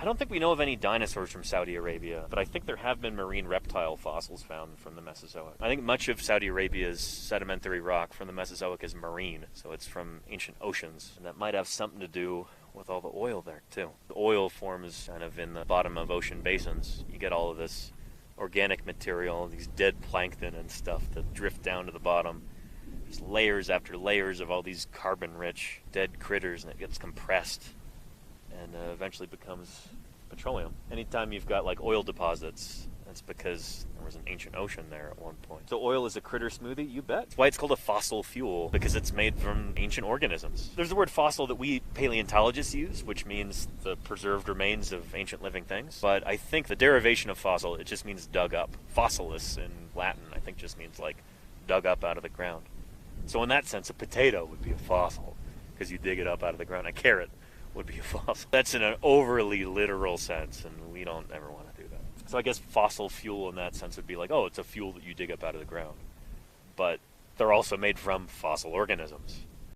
I don't think we know of any dinosaurs from Saudi Arabia, but I think there have been marine reptile fossils found from the Mesozoic. I think much of Saudi Arabia's sedimentary rock from the Mesozoic is marine, so it's from ancient oceans, and that might have something to do with all the oil there too. The oil forms kind of in the bottom of ocean basins. You get all of this organic material, these dead plankton and stuff that drift down to the bottom. There's layers after layers of all these carbon-rich dead critters, and it gets compressed and eventually becomes petroleum. Anytime you've got like oil deposits, that's because there was an ancient ocean there at one point. So oil is a critter smoothie? You bet. That's why it's called a fossil fuel, because it's made from ancient organisms. There's the word fossil that we paleontologists use, which means the preserved remains of ancient living things. But I think the derivation of fossil, it just means dug up. Fossilis in Latin, I think just means like dug up out of the ground. So in that sense, a potato would be a fossil, because you dig it up out of the ground. A carrot would be a fossil. That's in an overly literal sense, and we don't ever want to do that. So I guess fossil fuel in that sense would be like, oh, it's a fuel that you dig up out of the ground. But they're also made from fossil organisms.